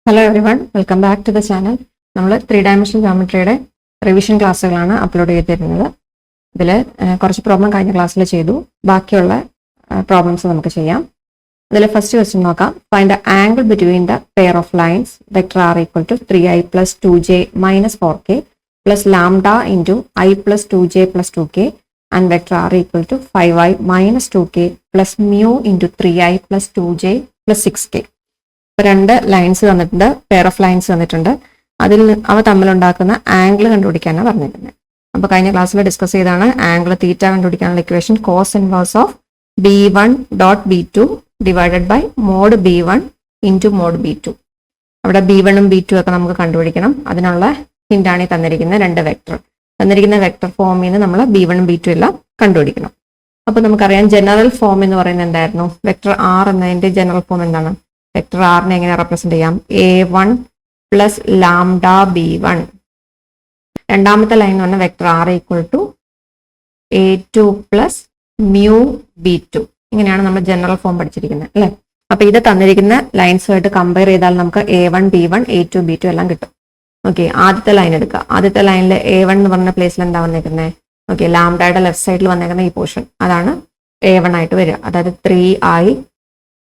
Hello everyone, welcome back to the channel. നമ്മൾ 3 dimensional ജോമെട്രിയുടെ revision ക്ലാസ്സുകളാണ് അപ്ലോഡ് ചെയ്തിരുന്നത്. ഇതിൽ കുറച്ച് പ്രോബ്ലം കഴിഞ്ഞ ക്ലാസ്സിൽ ചെയ്തു. ബാക്കിയുള്ള പ്രോബ്ലംസ് നമുക്ക് ചെയ്യാം. ഇതിൽ ഫസ്റ്റ് ക്വസ്റ്റ്യൻ നോക്കാം. Find the angle between the pair of lines vector r equal to 3i + 2j - 4k + λ into i + 2j + 2k and vector r equal to 5i - 2k + μ into 3i + 2j + 6k. രണ്ട് lines തന്നിട്ടുണ്ട്, pair of lines തന്നിട്ടുണ്ട്. അതിൽ അവ തമ്മിലുണ്ടാക്കുന്ന angle കണ്ടുപിടിക്കാനാണ് പറഞ്ഞിരിക്കുന്നത്. അപ്പോൾ കഴിഞ്ഞ ക്ലാസ്സിൽ discuss ചെയ്താണ് ആംഗിൾ തീറ്റ കണ്ടുപിടിക്കാനുള്ള equation cos inverse of b1 dot b2 divided by mod b1 into mod b2. അവിടെ b1 ഉം b2 ഒക്കെ നമുക്ക് കണ്ടുപിടിക്കണം. അതിനുള്ള ഹിന്റാണ് ഈ തന്നിരിക്കുന്ന രണ്ട് വെക്ടർ. തന്നിരിക്കുന്ന വെക്ടർ ഫോമിൽ നിന്ന് നമ്മൾ b1 ഉം b2 എല്ലാം കണ്ടുപിടിക്കണം. അപ്പോൾ നമുക്കറിയാം ജനറൽ ഫോം എന്ന് പറയുന്നത് എന്തായിരുന്നു? വെക്ടർ ആർ എന്നതിന്റെ ജനറൽ ഫോം എന്താണ്? വെക്ടർ ആറിനെ എങ്ങനെ റെപ്രസെന്റ് ചെയ്യാം? a1 plus lambda b1. രണ്ടാമത്തെ ലൈൻ എന്ന് പറഞ്ഞാൽ vector r equal to a2 plus mu b2. ഇങ്ങനെയാണ് നമ്മൾ ജനറൽ ഫോം പഠിച്ചിരിക്കുന്നത്, അല്ലെ? അപ്പൊ ഇത് തന്നിരിക്കുന്ന ലൈൻസുമായിട്ട് കമ്പയർ ചെയ്താൽ നമുക്ക് a1 b1 a2 b2 എല്ലാം കിട്ടും. ഓക്കെ, ആദ്യത്തെ ലൈൻ എടുക്കുക. ആദ്യത്തെ ലൈനിൽ a1 എന്ന് പറഞ്ഞ പ്ലേസിൽ എന്താ വന്നേക്കുന്നത്? ഓക്കെ, ലാംഡയുടെ ലെഫ്റ്റ് സൈഡിൽ വന്നേക്കുന്ന ഈ പോർഷൻ അതാണ് a1 ആയിട്ട് വരിക. അതായത് 3i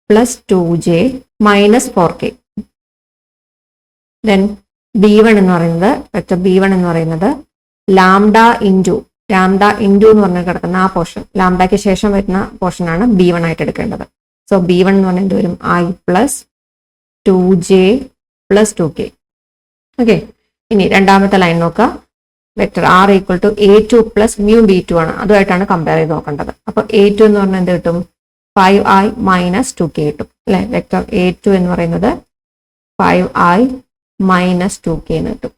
+ 2j - 4k. Then b1 എന്ന് പറയുന്നത് വെക്ടർ b1 എന്ന് പറയുന്നത് ലാംഡ ഇൻറ്റു എന്ന് പറഞ്ഞ് കിടക്കുന്ന ആ പോർഷൻ, ലാംഡയ്ക്ക് ശേഷം വരുന്ന പോർഷനാണ് b1 ആയിട്ട് എടുക്കേണ്ടത്. സോ b1 എന്ന് പറഞ്ഞാൽ എന്ത് വരും? i + 2j + 2k. ഓക്കെ, ഇനി രണ്ടാമത്തെ ലൈൻ നോക്കുക. Vector r equal to a2 plus mu b2 ആണ്. അതുമായിട്ടാണ് കമ്പയർ ചെയ്ത് നോക്കേണ്ടത്. അപ്പൊ a2 എന്ന് പറഞ്ഞാൽ എന്ത് കിട്ടും? 5i - 2k കിട്ടും, അല്ലെ? വെക്ടർ a2 എന്ന് പറയുന്നത് 5i - 2k എന്ന് കിട്ടും.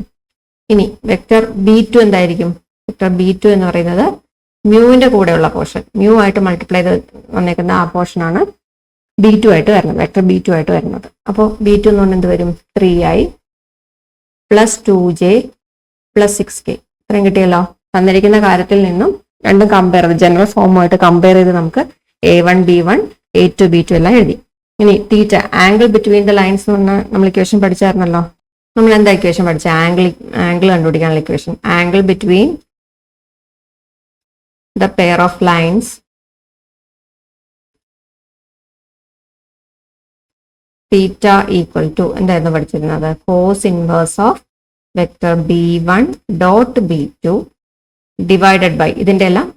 ഇനി വെക്ടർ b2 എന്തായിരിക്കും? വെക്ടർ b2 എന്ന് പറയുന്നത് മ്യൂവിന്റെ കൂടെയുള്ള പോർഷൻ, മ്യൂ ആയിട്ട് മൾട്ടിപ്ലൈ ചെയ്ത് വന്നേക്കുന്ന ആ പോർഷനാണ് b2 ആയിട്ട് വരുന്നത്, വെക്ടർ b2 ആയിട്ട് വരുന്നത്. അപ്പോൾ b2 എന്ന് പറഞ്ഞാൽ എന്ത് വരും? 3i + 2j + 6k. ഇത്രയും കിട്ടിയല്ലോ. തന്നിരിക്കുന്ന കാര്യത്തിൽ നിന്നും രണ്ടും കമ്പയർ ചെയ്ത് ജനറൽ ഫോമുമായിട്ട് കമ്പയർ ചെയ്ത് നമുക്ക് a1 b1 a2 b2 എല്ലാം എഴുതി. ഇനി theta angle between the lines എന്ന് പറഞ്ഞാൽ നമ്മൾ ഇക്വേഷൻ പഠിച്ചായിരുന്നല്ലോ. നമ്മൾ എന്താ ഇക്വേഷൻ പഠിച്ച? ആംഗിൾ കണ്ടുപിടിക്കാനുള്ള equation. Angle between the pair of lines theta equal to എന്തായിരുന്നു പഠിച്ചിരുന്നത്? Cos inverse of vector b1 dot b2 divided by ഇതിന്റെ എല്ലാം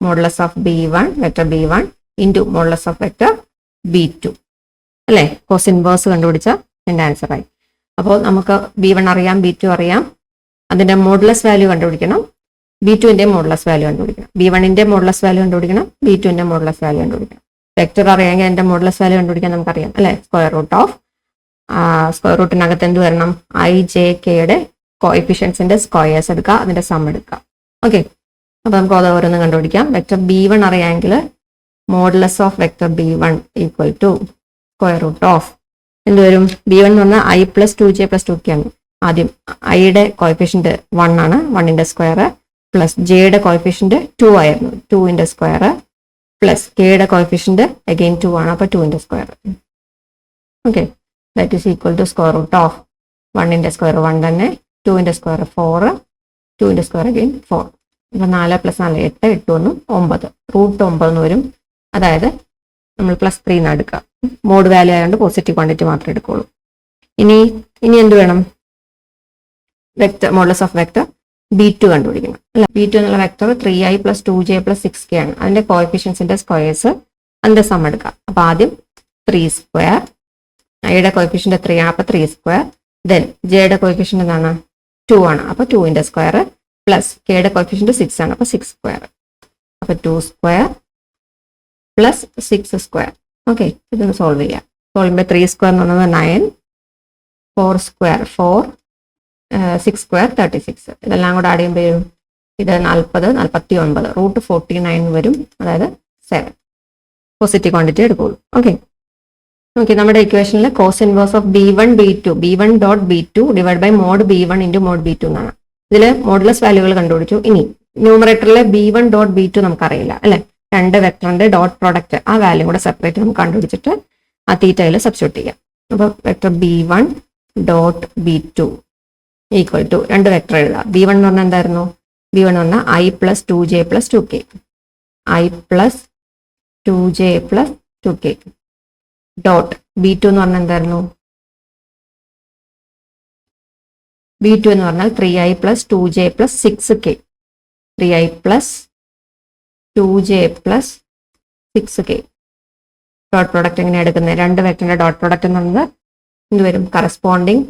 modulus of b1 vector b1 into modulus of vector b2, അല്ലേ? Cos inverse കണ്ടുപിടിച്ച എൻ്റെ answer ആയി. അപ്പോൾ നമുക്ക് b1 അറിയാം, b2 അറിയാം. അതിന്റെ മോഡുലസ് വാല്യൂ കണ്ടുപിടിക്കണം. b2ന്റെ മോഡുലസ് വാല്യൂ കണ്ടുപിടിക്കണം. b1ന്റെ മോഡുലസ് വാല്യൂ കണ്ടുപിടിക്കണം. b2ന്റെ മോഡുലസ് വാല്യൂ കണ്ടുപിടിക്കണം. വെക്ടർ അറിയാമെങ്കിൽ അതിന്റെ മോഡുലസ് വാല്യൂ കണ്ടുപിടിക്കാൻ നമുക്കറിയാം, അല്ലെ? സ്ക്വയർ റൂട്ടിനകത്ത് എന്ത് വരണം? i j kയുടെ കോഎഫിഷ്യൻസിന്റെ സ്ക്വയേഴ്സ് എടുക്കുക, അതിന്റെ സം എടുക്കുക. ഓക്കെ, അപ്പൊ നമുക്ക് അത് ഓരോന്ന് കണ്ടുപിടിക്കാം. വെക്ടർ b1 അറിയാമെങ്കിൽ modulus of vector b1 equal to square root of എന്ത് വരും? b1 എന്ന് പറഞ്ഞാൽ i + 2j + 2k ആണ്. ആദ്യം ഐയുടെ കോഎഫിഷ്യന്റ് 1 ആണ്, 1ന്റെ സ്ക്വയർ പ്ലസ് ജെയുടെ കോഎഫിഷ്യന്റ് 2 ആയിരുന്നു, 2ന്റെ സ്ക്വയർ പ്ലസ് കെയുടെ കോഎഫിഷ്യന്റ് അഗെയിൻ 2 ആണ്, അപ്പൊ 2ന്റെ square. Okay, that is equal to square root of 1ന്റെ സ്ക്വയർ 1 തന്നെ, 2ന്റെ സ്ക്വയർ 4, 2ന്റെ സ്ക്വയർ അഗെയിൻ 4. ഇപ്പൊ 4 + 4 8, 8 1 9, റൂട്ട് 9 എന്ന് വരും. അതായത് നമ്മൾ +3 എന്ന് എടുക്കുക. മോഡ് വാല്യൂ ആയതുകൊണ്ട് പോസിറ്റീവ് ക്വാണ്ടിറ്റി മാത്രമേ എടുക്കുള്ളൂ. ഇനി എന്ത് വേണം? Vector modulus of vector b2 കണ്ടുപിടിക്കണം, അല്ല? b2 എന്നുള്ള വെക്ടർ 3i + 2j + 6k ആണ്. അതിന്റെ കോഎഫിഷ്യൻസിന്റെ സ്ക്വയേഴ്സ് അതിന്റെ സം എടുക്കുക. അപ്പൊ ആദ്യം 3², ഐയുടെ കോഎഫിഷ്യന്റ് 3 ആണ്, അപ്പൊ 3². ദെൻ ജെയുടെ കോഎഫിഷ്യന്റ് എന്താണ്? 2 ആണ്, അപ്പൊ 2ന്റെ സ്ക്വയർ പ്ലസ് കെയുടെ കോഎഫിഷ്യന്റ് 6 ആണ്, അപ്പൊ 6². അപ്പൊ 2² പ്ലസ് 6². ഓക്കെ, ഇതൊന്ന് സോൾവ് ചെയ്യാം. സോൾവ് ചെയ്യുമ്പോൾ 3² എന്ന് പറയുന്നത് 9, 4² 4, 6² 36. ഇതെല്ലാം കൂടെ ആഡ് ചെയ്യുമ്പോൾ ഇത് 40 49, റൂട്ട് 49 വരും. അതായത് 7 പോസിറ്റീവ് ക്വാണ്ടിറ്റി എടുക്കുള്ളൂ. ഓക്കെ, നമ്മുടെ ഇക്വേഷനിൽ cos inverse of b1 dot b2 divide by mod b1 into mod b2 എന്നാണ്. ഇതിൽ മോഡുലസ് വാല്യൂകൾ കണ്ടുപിടിച്ചു. ഇനി ന്യൂമറേറ്ററിലെ b1 ഡോട്ട് b2 നമുക്കറിയില്ല, അല്ലെ? രണ്ട് വെക്ടറിന്റെ ഡോട്ട് പ്രോഡക്റ്റ് ആ വാല്യൂ കൂടെ സെപ്പറേറ്റ് നമുക്ക് കണ്ടുപിടിച്ചിട്ട് ആ തീറ്റയിൽ സബ്സ്റ്റിറ്റ്യൂട്ട് ചെയ്യാം. അപ്പോൾ vector b1 dot B2 equal to രണ്ട് വെക്ടർ എഴുതാം. B1 എന്ന് പറഞ്ഞാൽ എന്തായിരുന്നു? B1 എന്ന് പറഞ്ഞാൽ I plus 2J plus 2K, I plus 2J plus 2K dot B2 എന്ന് പറഞ്ഞാൽ എന്തായിരുന്നു? B2 എന്ന് പറഞ്ഞാൽ 3I plus 2J plus 6K, 3I plus 2J plus 6K. Dot product എങ്ങനെയാണ് എടുക്കുന്നത്? രണ്ട് വെക്ടറിന്റെ ഡോട്ട് പ്രോഡക്റ്റ് എന്ന് പറയുന്നത് എന്ത് വരും? കറസ്പോണ്ടിങ്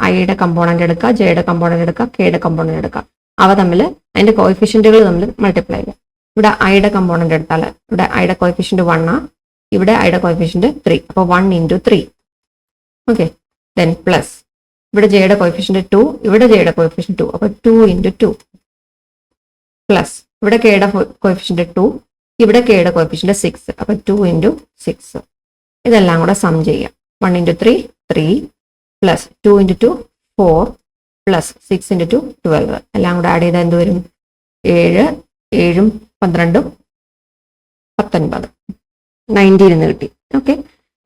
ഐയുടെ കമ്പോണന്റ് എടുക്കുക, ജെയുടെ കമ്പോണന്റ് എടുക്കുക, കെയുടെ കമ്പോണന്റ് എടുക്കുക. അവ തമ്മിൽ അതിന്റെ കോഎഫിഷ്യന്റുകൾ തമ്മിൽ മൾട്ടിപ്ലൈ ചെയ്യുക. ഇവിടെ ഐയുടെ കമ്പോണന്റ് എടുത്താൽ ഇവിടെ ഐയുടെ കോഎഫിഷ്യന്റ് 1 ആ, ഇവിടെ ഐയുടെ കോഎഫിഷ്യന്റ് 3. അപ്പോൾ 1 into 3. ഓക്കെ, ദെൻ പ്ലസ് ഇവിടെ ജെയുടെ കോഎഫിഷ്യന്റ് 2, ഇവിടെ ജെയുടെ കോഎഫിഷ്യന്റ് 2. അപ്പോൾ 2 into 2 പ്ലസ് ഇവിടെ കെയുടെ കോഎഫിഷ്യന്റ് 2, ഇവിടെ കെയുടെ കോഎഫിഷ്യന്റ് 6. അപ്പോൾ 2 into 6. ഇതെല്ലാം കൂടെ സം ചെയ്യാം. 1 into 3 3 plus 2 into 2 4 plus 6 into 2 12. എല്ലാം കൂടെ ആഡ് ചെയ്താൽ എന്ത് വരും? 7 7 12 19 19 എന്ന് കിട്ടി. ഓക്കെ,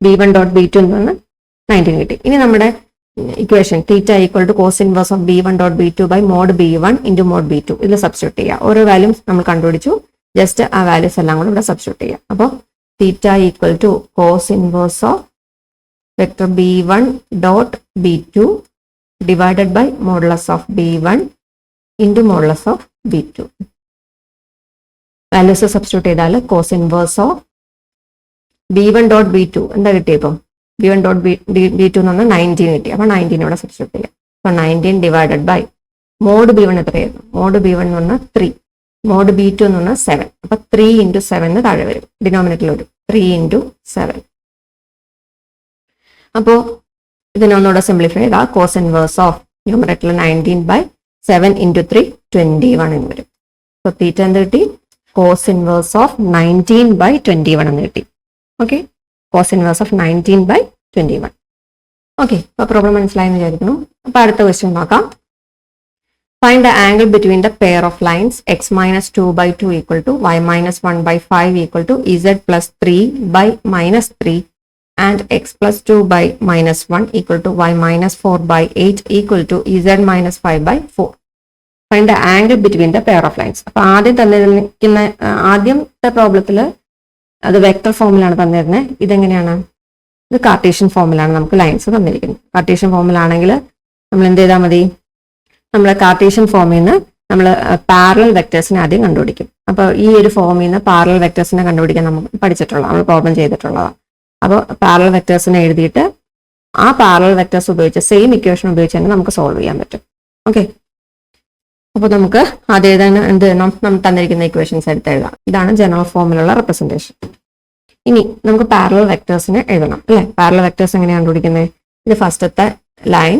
B1 ഡോട്ട് B2 എന്ന് പറഞ്ഞാൽ 19 കിട്ടി. ഇനി നമ്മുടെ equation theta equal to cos inverse of B1 dot B2 by mod B1 into mod B2 ഇതിൽ സബ്സ്റ്റിറ്റ്യൂട്ട് ചെയ്യുക. ഓരോ വാല്യൂസ് നമ്മൾ കണ്ടുപിടിച്ചു, ജസ്റ്റ് ആ വാല്യൂസ് എല്ലാം കൂടെ ഇവിടെ സബ്സ്റ്റിറ്റ്യൂട്ട് ചെയ്യാം. അപ്പോൾ theta equal to cos inverse of vector B1 dot B2 divided by modulus of B1 into modulus of B2. Values substitute ചെയ്താൽ cos inverse of B1 dot B2 എന്താ കിട്ടിയപ്പോൾ? B1 ഡോട്ട് B2 എന്ന് പറഞ്ഞാൽ 19 കിട്ടി. അപ്പോൾ 19 ഇവിടെ സബ്സ്റ്റിറ്റ്യൂട്ട് ചെയ്യാം. അപ്പോൾ 19 ഡിവൈഡഡ് ബൈ മോഡ് B1 എത്രയായിരുന്നു? മോഡ് B1 എന്ന് പറഞ്ഞാൽ 3, മോഡ് B2 എന്ന് പറഞ്ഞാൽ 7. അപ്പോൾ 3 into 7 താഴെ വരും, ഡിനോമിനേറ്ററിൽ വരും 3 into 7. അപ്പോൾ ഇതിനൊന്നുകൂടെ സിംപ്ലിഫൈ ചെയ്താൽ കോസ് ഇൻവേഴ്സ് ഓഫ് ന്യൂമറേറ്ററിൽ 19 ബൈ 7 into 3 21 എന്ന് വരും. അപ്പോൾ തീറ്റ എന്ത് കിട്ടി? കോസ് ഇൻവേഴ്സ് ഓഫ് 19 ബൈ 21 എന്ന് കിട്ടി. Okay, cos inverse of 19 by 21. Okay, അപ്പോൾ പ്രോബ്ലം മനസ്സിലായെന്ന് വിചാരിക്കുന്നു. അപ്പോൾ അടുത്ത ക്വസ്റ്റ്യൻ നോക്കാം. Find the angle between the pair of lines x minus 2 by 2 equal to y minus 1 by 5 equal to z plus 3 by minus 3 and x plus 2 by minus 1 equal to y minus 4 by 8 equal to z minus 5 by 4. Find the angle between the pair of lines. അപ്പോൾ ആദ്യത്തെ പ്രോബ്ലത്തിൽ അത് vector ഫോമിലാണ് തന്നിരുന്നത്. ഇതെങ്ങനെയാണ്? ഇത് Cartesian ഫോമിലാണ് നമുക്ക് lines തന്നിരിക്കുന്നത്. Cartesian ഫോമിലാണെങ്കിൽ നമ്മൾ എന്ത് ചെയ്താൽ മതി? നമ്മൾ കാർട്ടീഷ്യൻ ഫോമിൽ നിന്ന് നമ്മൾ പാരലൽ വെക്ടേഴ്സിനെ ആദ്യം കണ്ടുപിടിക്കും. അപ്പോൾ ഈ ഒരു ഫോമിൽ നിന്ന് പാരലൽ വെക്ടേഴ്സിനെ കണ്ടുപിടിക്കാൻ നമുക്ക് പഠിച്ചിട്ടുള്ള നമ്മൾ പ്രോബ്ലം ചെയ്തിട്ടുള്ളതാണ്. അപ്പോൾ പാരലൽ വെക്ടേഴ്സിനെ എഴുതിയിട്ട് ആ പാരലൽ വെക്ടേഴ്സ് ഉപയോഗിച്ച് സെയിം ഇക്വേഷൻ ഉപയോഗിച്ച് തന്നെ നമുക്ക് സോൾവ് ചെയ്യാൻ പറ്റും. ഓക്കെ, അപ്പോൾ നമുക്ക് അതേതാണ് എന്ത് നമ്മൾ തന്നിരിക്കുന്ന ഇക്വേഷൻസ് എടുത്ത് എഴുതാം. ഇതാണ് ജനറൽ ഫോമിലുള്ള റെപ്രസെന്റേഷൻ. ഇനി നമുക്ക് പാരലൽ വെക്ടേഴ്സിനെ എഴുതണം അല്ലേ? പാരലൽ വെക്ടേഴ്സ് എങ്ങനെയാണ് കണ്ടുപിടിക്കുന്നത്? ഇത് ഫസ്റ്റത്തെ ലൈൻ,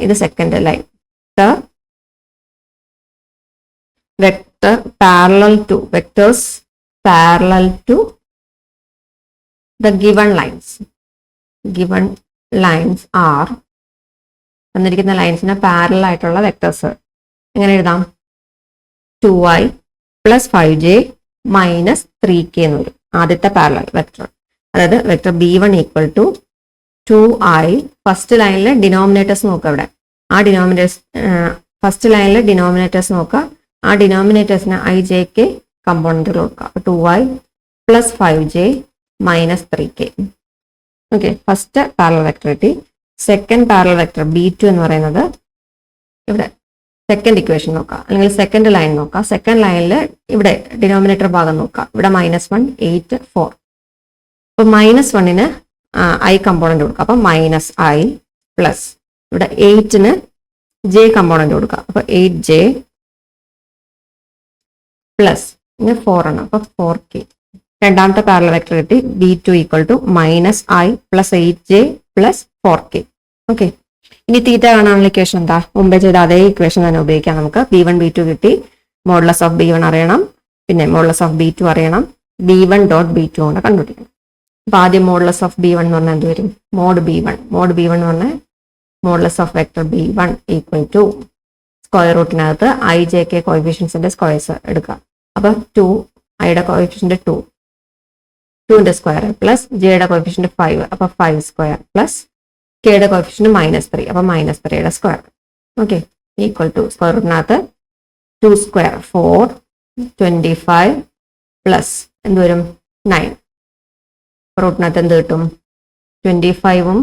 ഇത് second line. Vector parallel to vectors parallel to the given lines are തന്നിരിക്കുന്ന ലൈൻസിന് പാരലൽ ആയിട്ടുള്ള വെക്ടേഴ്സ് എങ്ങനെ എഴുതാം? 2i plus 5j minus 3k എന്ന് വരും ആദ്യത്തെ പാരലൽ വെക്ടർ. അതായത് vector B1 equal to 2i. First ലൈനിലെ ഡിനോമിനേറ്റേഴ്സ് നോക്കുക. ഇവിടെ ആ ഡിനോമിനേറ്റേഴ്സ് ഫസ്റ്റ് ലൈനിലെ ഡിനോമിനേറ്റേഴ്സ് നോക്കുക. ആ ഡിനോമിനേറ്റേഴ്സിന് ijk കമ്പോണന്റ് കൊടുക്കുക. 2i plus 5j minus 3k. Okay, first parallel vector കിട്ടി. സെക്കൻഡ് പാരലൽ വെക്ടർ B2 എന്ന് പറയുന്നത് ഇവിടെ സെക്കൻഡ് ഇക്വേഷൻ നോക്കുക, അല്ലെങ്കിൽ സെക്കൻഡ് ലൈൻ നോക്കുക. സെക്കൻഡ് ലൈനിൽ ഇവിടെ ഡിനോമിനേറ്റർ ഭാഗം നോക്കുക. ഇവിടെ -1 8 4. അപ്പോൾ -1ന് i കമ്പോണന്റ് കൊടുക്കുക. അപ്പം -i പ്ലസ് ഇവിടെ 8ന് j കമ്പോണന്റ് കൊടുക്കുക. അപ്പോൾ 8j പ്ലസ് 4 ആണ്. അപ്പോൾ 4k. രണ്ടാമത്തെ പാരലൽ വെക്ടർ കിട്ടി. B2 equal to -i plus 8j plus 4k. Okay, ഇനി തീറ്റ കാണാനുള്ള ഇക്വേഷൻ എന്താ? മുമ്പേ ചെയ്ത അതേ ഇക്വേഷൻ തന്നെ ഉപയോഗിക്കാം നമുക്ക്. B1 B2 കിട്ടി. മോഡുലസ് ഓഫ് B1 അറിയണം, പിന്നെ മോഡുലസ് ഓഫ് B2 അറിയണം. B1 ഡോട്ട് B2 കൊണ്ട് കണ്ടുപിടിക്കണം. അപ്പൊ ആദ്യം മോഡുലസ് ഓഫ് B1 എന്ന് പറഞ്ഞാൽ എന്ത് വരും? മോഡ് B1 എന്ന് പറഞ്ഞാൽ modulus of vector B1 equal to square റൂട്ടിനകത്ത് ijk കോഎഫിഷ്യൻസിന്റെ സ്ക്വയർസ് എടുക്കുക. അപ്പൊ 2 ഐയുടെ കോഎഫിഷ്യന്റ് 2ന്റെ സ്ക്വയർ പ്ലസ് ജെയുടെ കോഎഫിഷ്യന്റ് 5. അപ്പൊ 5 സ്ക്വയർ പ്ലസ് k കെയുടെ കോഫിഷ്യന്റ് -3, അപ്പൊ -3യുടെ square. Okay, equal to square റൂട്ടിനകത്ത് 2 സ്ക്വയർ 4, 25 പ്ലസ് എന്ത് വരും 9. റൂട്ടിനകത്ത് എന്ത് കിട്ടും? 25ഉം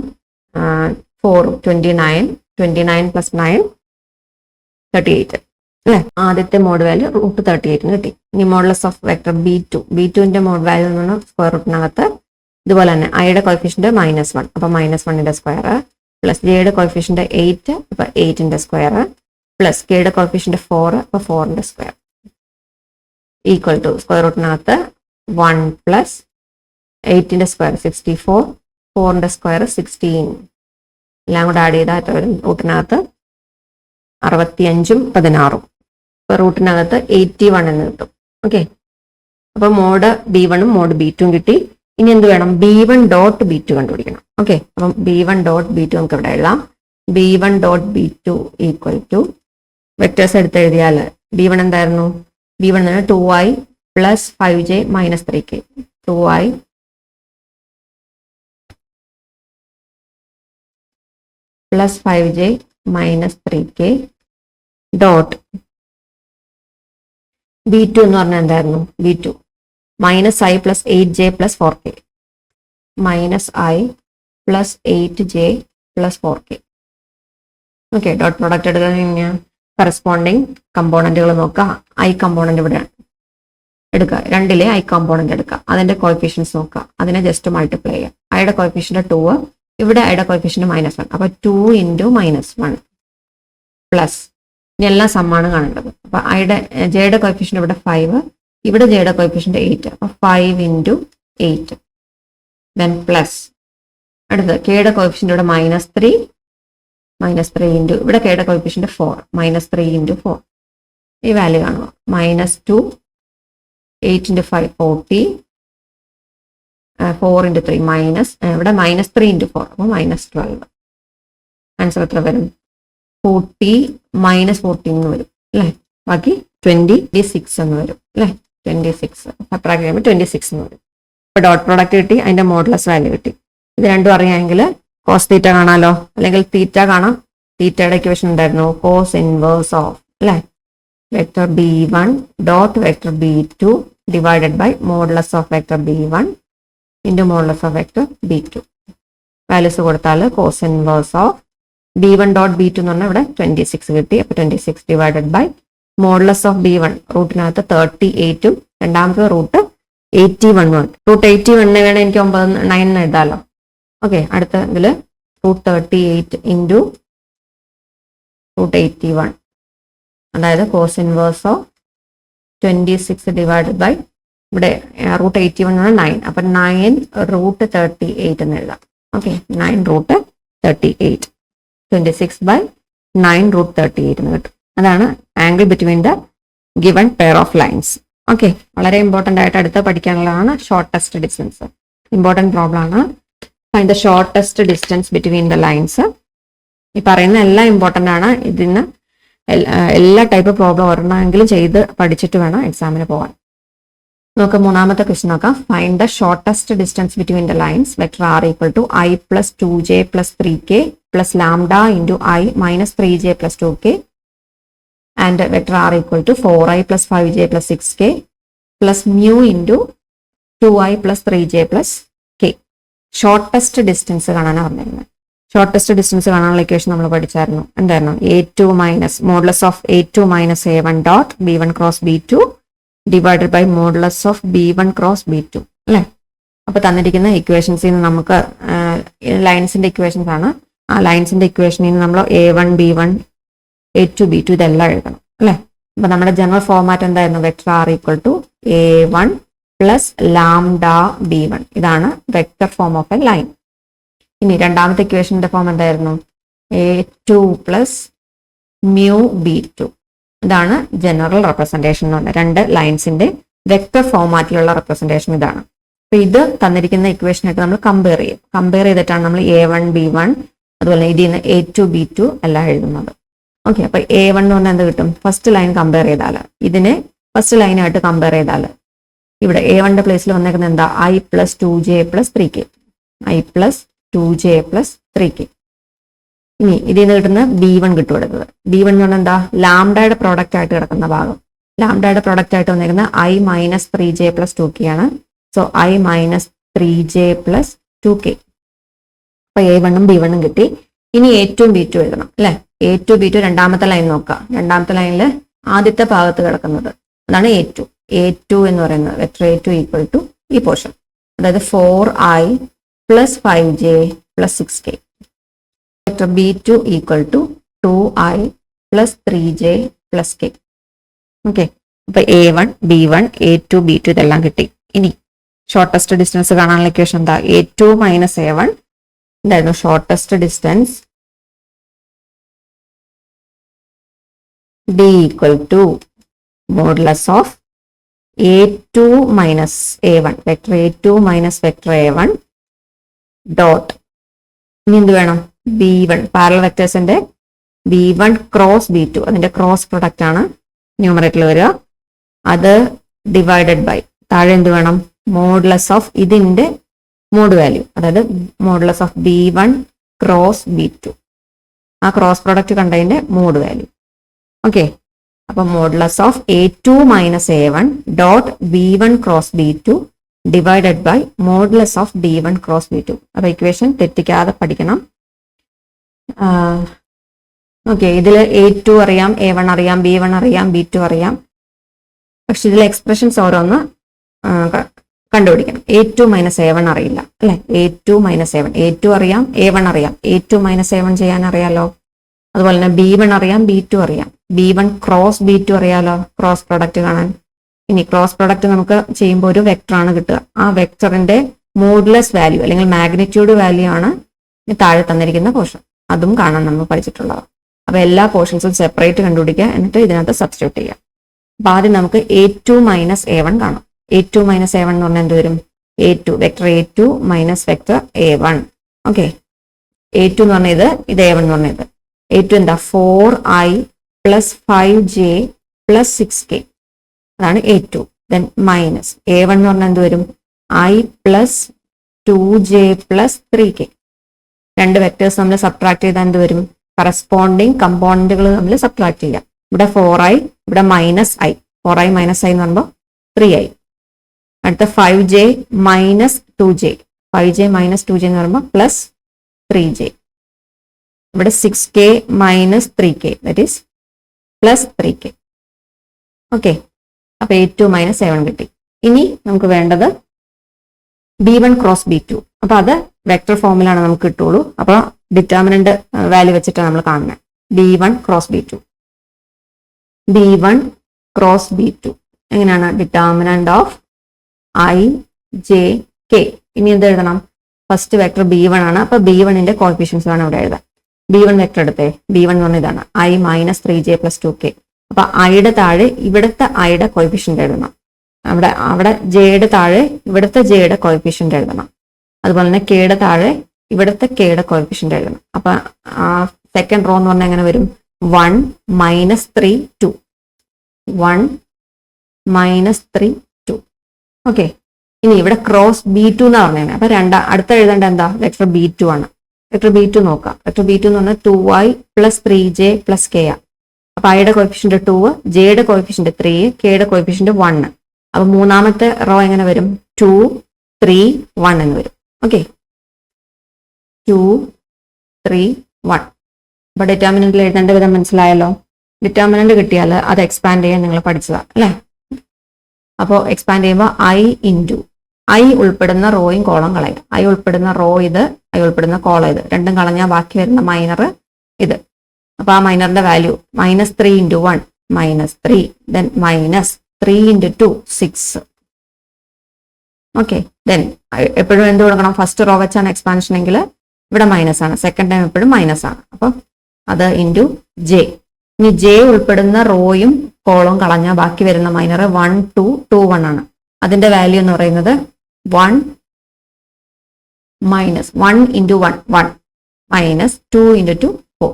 4ഉം 29 പ്ലസ് 9 38 അല്ലേ? ആദ്യത്തെ മോഡ് വാല്യൂ റൂട്ട് 38 കിട്ടി. ഇനി മോഡുലസ് ഓഫ് വെക്ടർ ബി ടുവിന്റെ മോഡ് വാല്യൂ എന്ന് പറഞ്ഞാൽ സ്ക്വയർ റൂട്ടിനകത്ത് ഇതുപോലെ തന്നെ ഐയുടെ കോഫിഷ്യന്റ് -1, അപ്പൊ -1ന്റെ സ്ക്വയർ പ്ലസ് ജെയുടെ കോഫിഷ്യന്റ് 8, അപ്പൊ 8ന്റെ സ്ക്വയർ പ്ലസ് കെയുടെ കോഫിഷ്യന്റ് 4, അപ്പൊ 4ന്റെ സ്ക്വയർ ഈക്വൽ ടു സ്ക്വയർ റൂട്ടിനകത്ത് 1 പ്ലസ് 8ന്റെ സ്ക്വയർ 64, 4ന്റെ സ്ക്വയർ 16 എല്ലാം കൂടെ ആഡ് ചെയ്താൽ റൂട്ടിനകത്ത് 65ഉം 16ഉം, അപ്പൊ റൂട്ടിനകത്ത് 81 എന്ന് കിട്ടും. ഓക്കെ, അപ്പൊ മോഡ് B1ഉം മോഡ് B2ഉം കിട്ടി. ഇനി എന്ത് വേണം? B1.B2 കണ്ടുപിടിക്കണം. ഓക്കെ, അപ്പം B1.B2 നമുക്ക് ഇവിടെ എഴുതാം. B1.B2 ഈക്വൽ ടു വെക്ടേഴ്സ് എടുത്ത് എഴുതിയാൽ B1 എന്തായിരുന്നു? B1 എന്ന് പറഞ്ഞാൽ 2i plus 5j minus 3k, 2i plus 5j minus 3k dot B2 എന്ന് പറഞ്ഞാൽ എന്തായിരുന്നു? B2 -i plus 8j plus 4k, -i plus 8j plus 4k. Okay, dot product എടുക്കാൻ കഴിഞ്ഞാൽ കറസ്പോണ്ടിങ് കമ്പോണന്റുകൾ നോക്കുക. ഐ കമ്പോണന്റ് ഇവിടെ എടുക്കുക, രണ്ടിലെ ഐ കമ്പോണന്റ് എടുക്കുക, അതിന്റെ കോഎഫിഷ്യൻസ് നോക്കുക, അതിനെ ജസ്റ്റ് മൾട്ടിപ്ലൈ ചെയ്യുക. ഐയുടെ കോഎഫിഷ്യന്റ് 2, ഇവിടെ ഐയുടെ കോഎഫിഷ്യന്റ് -1, അപ്പൊ 2 × -1 പ്ലസ് ഇനി എല്ലാം സമ്മാണ് കാണേണ്ടത്. അപ്പൊ ജെയുടെ കോഎഫിഷ്യന്റ് ഇവിടെ 5, ഇവിടെ ജെയുടെ കോഎഫിഷ്യന്റ് 8, അപ്പൊ 5 × 8 ദെൻ പ്ലസ് അടുത്ത് കെയുടെ കോഎഫിഷ്യന്റ് ഇവിടെ -3 × ഇവിടെ കെയുടെ കോഎഫിഷ്യന്റ് 4, -3 × 4 ഈ വാല്യൂ കാണുക. -2, 8 × 5 40, 4 × 3 മൈനസ് ഇവിടെ -3 × 4, അപ്പൊ -12. ആൻസർ എത്ര വരും? 40 -14 എന്ന് വരും അല്ലേ? ബാക്കി 26 എന്ന് വരും അല്ലേ? 26 സബ്ട്രാക്ട് ചെയ്യുമ്പോൾ 26 എന്ന് വരും. ഇപ്പൊ ഡോട്ട് പ്രോഡക്റ്റ് കിട്ടി, അതിന്റെ മോഡുലസ് വാല്യൂ കിട്ടി. ഇത് രണ്ടും അറിയാമെങ്കിൽ കോസ് തീറ്റ കാണാലോ, അല്ലെങ്കിൽ തീറ്റ കാണാം. തീറ്റയുടെ ഇക്വേഷൻ ഉണ്ടായിരുന്നു കോസ് ഇൻവേഴ്സ് ഓഫ് അല്ലേ vector B1 dot vector B2 divided by modulus of vector B1 into modulus of vector B2. Values കൊടുത്താൽ cos inverse of B1 dot B2 എന്ന് പറഞ്ഞാൽ ഇവിടെ 26 കിട്ടി. അപ്പൊ 26 divided by modulus of B1 റൂട്ടിനകത്ത് 38ഉം രണ്ടാമത്തെ റൂട്ട് 81. റൂട്ട് 81 വേണം എനിക്ക് 9 എഴുതാലോ. ഓക്കെ, അടുത്ത ഇതിൽ റൂട്ട് 38 ഇൻറ്റു റൂട്ട് 81, അതായത് cos inverse of 26 divided by ഇവിടെ റൂട്ട് 81 ആണ് 9, അപ്പൊ 9 റൂട്ട് 38 എന്ന് എഴുതാം. ഓക്കെ, 9 റൂട്ട് 38, 26 ബൈ 9 റൂട്ട് 38 എന്ന് കിട്ടും. അതാണ് angle between the given pair of lines. Okay, വളരെ ഇമ്പോർട്ടൻ്റ് ആയിട്ട് അടുത്ത് പഠിക്കാനുള്ളതാണ് ഷോർട്ടസ്റ്റ് ഡിസ്റ്റൻസ്. ഇമ്പോർട്ടൻറ്റ് പ്രോബ്ലം ആണ്. Find the shortest distance between the lines. ഈ പറയുന്ന എല്ലാം ഇമ്പോർട്ടൻ്റ് ആണ്. ഇതിന് എല്ലാ ടൈപ്പ് പ്രോബ്ലം ഒരെണ്ണമെങ്കിലും ചെയ്ത് പഠിച്ചിട്ട് വേണം എക്സാമിന് പോകാൻ. നമുക്ക് മൂന്നാമത്തെ ക്വസ്റ്റ്യൻ നോക്കാം. Find the shortest distance between the lines vector r equal to i plus 2j plus 3k plus lambda into i minus 3j plus 2k and vector r equal to 4i plus 5j plus 6k plus mu into 2i plus 3j plus k. Shortest distance കാണാനാണ് പറഞ്ഞിരുന്നത്. Shortest distance കാണാനുള്ള equation നമ്മൾ പഠിച്ചായിരുന്നു. എന്തായിരുന്നു? a2 minus modulus of a2 minus a1 dot b1 cross b2 divided by modulus of b1 cross b2 അല്ലേ? അപ്പൊ തന്നിരിക്കുന്ന ഇക്വേഷൻസിൽ നിന്ന് നമുക്ക് ലൈൻസിന്റെ ഇക്വേഷൻസ് ആണ്. ആ ലൈൻസിന്റെ ഇക്വേഷനിൽ നിന്ന് നമ്മൾ a1 b1 a2 b2 ഇതെല്ലാം എഴുതണം അല്ലേ? അപ്പൊ നമ്മുടെ ജനറൽ ഫോർമാറ്റ് എന്തായിരുന്നു? Vector r equal to a1 plus lambda b1. ഇതാണ് vector form of a line. ഇനി രണ്ടാമത്തെ ഇക്വേഷന്റെ ഫോം എന്തായിരുന്നു? a2 plus mu b2. ഇതാണ് ജനറൽ റെപ്രസെന്റേഷൻ എന്ന് പറഞ്ഞാൽ രണ്ട് ലൈൻസിന്റെ വെക്ടർ ഫോമാറ്റിലുള്ള റെപ്രസെന്റേഷൻ ഇതാണ്. അപ്പൊ ഇത് തന്നിരിക്കുന്ന ഇക്വേഷനായിട്ട് നമ്മൾ കമ്പയർ ചെയ്യും. കമ്പയർ ചെയ്തിട്ടാണ് നമ്മൾ a1 b1 അതുപോലെ ഇതിൽ നിന്ന് a2 b2 എല്ലാം എഴുതുന്നത്. ഓക്കെ, അപ്പൊ a1 എന്ന് പറഞ്ഞാൽ എന്ത് കിട്ടും? ഫസ്റ്റ് ലൈൻ കമ്പയർ ചെയ്താൽ, ഇതിനെ ഫസ്റ്റ് ലൈനായിട്ട് കമ്പയർ ചെയ്താൽ ഇവിടെ a1ന്റെ പ്ലേസിൽ വന്നേക്കുന്നത് എന്താ? i plus 2j plus 3k, i plus 2j plus 3k. ഇനി ഇതിൽ നിന്ന് കിട്ടുന്ന B1 കിട്ടും എടുത്തത്. B1 എന്ന് പറഞ്ഞാൽ എന്താ? ലാംഡയുടെ പ്രോഡക്റ്റ് ആയിട്ട് കിടക്കുന്ന ഭാഗം. ലാംഡയുടെ പ്രോഡക്റ്റ് ആയിട്ട് വന്നിരിക്കുന്ന I-3j + 2k ആണ്. So I-3j + 2k. അപ്പൊ A1ഉം B1ഉം കിട്ടി. ഇനി A2 B2 എഴുതണം അല്ലെ. A2 B2 രണ്ടാമത്തെ ലൈൻ നോക്കാം. രണ്ടാമത്തെ ലൈനിൽ ആദ്യത്തെ ഭാഗത്ത് കിടക്കുന്നത് അതാണ് A2. A2 എന്ന് പറയുന്നത് വെക്ടർ A2 ഈക്വൽ ടു ഈ പോർഷൻ, അതായത് 4i + 5j + 6k. Vector B2 equal to 2i + 3j + k. Okay, അപ്പൊ A1 B1 A2 B2 ഇതെല്ലാം കിട്ടി. ഇനി ഷോർട്ടസ്റ്റ് ഡിസ്റ്റൻസ് കാണാനുള്ള ഇക്വേഷൻ എന്താ? A2 - A1 എന്തായിരുന്നു shortest distance? D equal to modulus of A2 - A1, vector A2 - vector A1 dot. ഇനി എന്ത് വേണം? B1 parallel വെക്ടേഴ്സിന്റെ B1 cross B2 അതിന്റെ ക്രോസ് പ്രൊഡക്റ്റ് ആണ് ന്യൂമറേറ്ററിൽ വരിക. അത് ഡിവൈഡഡ് ബൈ താഴെ എന്ത് വേണം? മോഡുലസ് ഓഫ് ഇതിന്റെ മോഡ് വാല്യൂ, അതായത് modulus of B1 cross B2, ആ ക്രോസ് പ്രൊഡക്റ്റ് കണ്ടതിന്റെ മോഡ് വാല്യൂ. ഓക്കെ, അപ്പൊ modulus of A2 - A1 dot B1 cross B2 divided by modulus of B1 cross B2. അപ്പൊ equation തെറ്റിക്കാതെ പഠിക്കണം. ഓക്കെ, ഇതിൽ A2 അറിയാം, A1 അറിയാം, B1 അറിയാം, B2 അറിയാം. പക്ഷെ ഇതിലെ എക്സ്പ്രഷൻസ് ഓരോന്ന് കണ്ടുപിടിക്കണം. A2 - A1 അറിയില്ല അല്ലെ. A2 - A1, A2 അറിയാം, A1 അറിയാം. A2 - A1 ചെയ്യാൻ അറിയാലോ. അതുപോലെ തന്നെ B1 അറിയാം, B2 അറിയാം. B1 ക്രോസ് B2 അറിയാലോ, ക്രോസ് പ്രൊഡക്റ്റ് കാണാൻ. ഇനി ക്രോസ് പ്രൊഡക്റ്റ് നമുക്ക് ചെയ്യുമ്പോൾ ഒരു വെക്ടർ ആണ് കിട്ടുക. ആ വെക്ടറിന്റെ മോഡുലസ് വാല്യൂ അല്ലെങ്കിൽ മാഗ്നിറ്റ്യൂഡ് വാല്യൂ ആണ് താഴെ തന്നിരിക്കുന്ന പോർഷൻ. അതും കാണാൻ നമ്മൾ പഠിച്ചിട്ടുള്ളത്. അപ്പൊ എല്ലാ പോർഷൻസും സെപ്പറേറ്റ് കണ്ടുപിടിക്കുക, എന്നിട്ട് ഇതിനകത്ത് സബ്സ്റ്റിറ്റ്യൂട്ട് ചെയ്യാം. അപ്പൊ ആദ്യം നമുക്ക് A2 - A1 കാണാം. A2 - A1 എന്ന് പറഞ്ഞാൽ എന്ത് വരും? A2 vector A2 - vector A1. Okay, A2 എന്ന് പറഞ്ഞ ഇത് A1 എന്ന് പറഞ്ഞ ഇത്. A2 എന്താ? 4i + 5j + 6k, അതാണ് A2. ദെൻ മൈനസ് A1 എന്ന് പറഞ്ഞാൽ എന്ത് വരും? I + 2j + 3k. രണ്ട് വെക്ടേഴ്സ് നമ്മൾ സബ്ട്രാക്ട് ചെയ്താൽ എന്ത് വരും? കറസ്പോണ്ടിങ് കമ്പോണന്റുകൾ നമ്മൾ സബ്ട്രാക്ട് ചെയ്യാം. ഇവിടെ 4i, ഇവിടെ -i. 4i - i എന്ന് പറയുമ്പോൾ 3i. അടുത്ത 5j - 2j, 5j - 2j എന്ന് പറയുമ്പോൾ +3j. ഇവിടെ 6k - 3k, that is +3k. Okay, അപ്പൊ A2 - A1 കിട്ടി. ഇനി നമുക്ക് വേണ്ടത് B1 ക്രോസ് B2. അപ്പൊ അത് വെക്ടർ ഫോമിലാണ് നമുക്ക് കിട്ടുള്ളൂ. അപ്പൊ ഡിറ്റർമിനന്റ് വാല്യൂ വെച്ചിട്ടാണ് നമ്മൾ കാണുന്നത്. B1 cross B2. B1 cross B2 എങ്ങനെയാണ്? Determinant of I, J, K. ഇനി എന്ത് എഴുതണം? ഫസ്റ്റ് വെക്ടർ B1 ആണ്. അപ്പൊ B1ന്റെ കോഎഫിഷ്യൻസ് ആണ് ഇവിടെ എഴുതാൻ. B1 വെക്ടർ എടുത്തേ. B1 എന്ന് പറഞ്ഞ ഇതാണ് I - 3j + 2k. അപ്പൊ ഐയുടെ താഴെ ഇവിടുത്തെ ഐയുടെ കോഎഫിഷ്യന്റ് എഴുതണം. അവിടെ ജെയുടെ താഴെ ഇവിടുത്തെ ജെയുടെ കോഎഫിഷ്യന്റ് എഴുതണം. അതുപോലെ തന്നെ കെയുടെ താഴെ ഇവിടുത്തെ കെയുടെ കോഎഫിഷ്യന്റ് എഴുതണം. അപ്പൊ സെക്കൻഡ് റോ എന്ന് പറഞ്ഞാൽ എങ്ങനെ വരും? 1 - 3 2, 1 - 3 2. ഓക്കെ, ഇനി ഇവിടെ ക്രോസ് B2 എന്ന് പറഞ്ഞത്. അപ്പൊ അടുത്ത എഴുതേണ്ട എന്താ? വെക്ടർ B2 ആണ്. വെക്ടർ B2 നോക്കാം. വെക്ടർ B2 എന്ന് പറഞ്ഞാൽ 2i + 3j + k. അപ്പൊ ഐയുടെ കോഎഫിഷ്യന്റ് 2, ജെയുടെ കോഎഫിഷ്യന്റ് 3, കെയുടെ കോഎഫിഷ്യന്റ് 1. അപ്പൊ മൂന്നാമത്തെ റോ എങ്ങനെ വരും? 2 3 1 എന്ന് വരും. ഓക്കെ, 2 3 1. അപ്പൊ ഡിറ്റർമിനന്റിൽ എഴുതേണ്ട വിധം മനസ്സിലായല്ലോ. ഡിറ്റർമിനന്റ് കിട്ടിയാൽ അത് എക്സ്പാൻഡ് ചെയ്യാൻ നിങ്ങൾ പഠിച്ചതാണ് അല്ലെ. അപ്പോൾ എക്സ്പാൻഡ് ചെയ്യുമ്പോൾ I ഉൾപ്പെടുന്ന റോയും കോളം കളയുക. I ഉൾപ്പെടുന്ന റോ ഇത്, I ഉൾപ്പെടുന്ന കോളം ഇത്, രണ്ടും കളഞ്ഞാൽ ബാക്കി വരുന്ന മൈനർ ഇത്. അപ്പൊ ആ മൈനറിന്റെ വാല്യൂ -3 × 1 -3, ദെൻ -3 × 2 6. ഓക്കെ, ദെൻ എപ്പോഴും എന്ത് കൊടുക്കണം? ഫസ്റ്റ് റോ വെച്ചാണ് എക്സ്പാൻഷൻ എങ്കിൽ ഇവിടെ മൈനസ് ആണ്. സെക്കൻഡ് ടൈം എപ്പോഴും മൈനസ് ആണ്. അപ്പൊ അത് × j. ഇനി j ഉൾപ്പെടുന്ന റോയും കോളവും കളഞ്ഞാൽ ബാക്കി വരുന്ന മൈനർ 1 2 2 1 ആണ്. അതിന്റെ വാല്യൂ എന്ന് പറയുന്നത് 1 - 1 × 1 1 -2 × 2 4.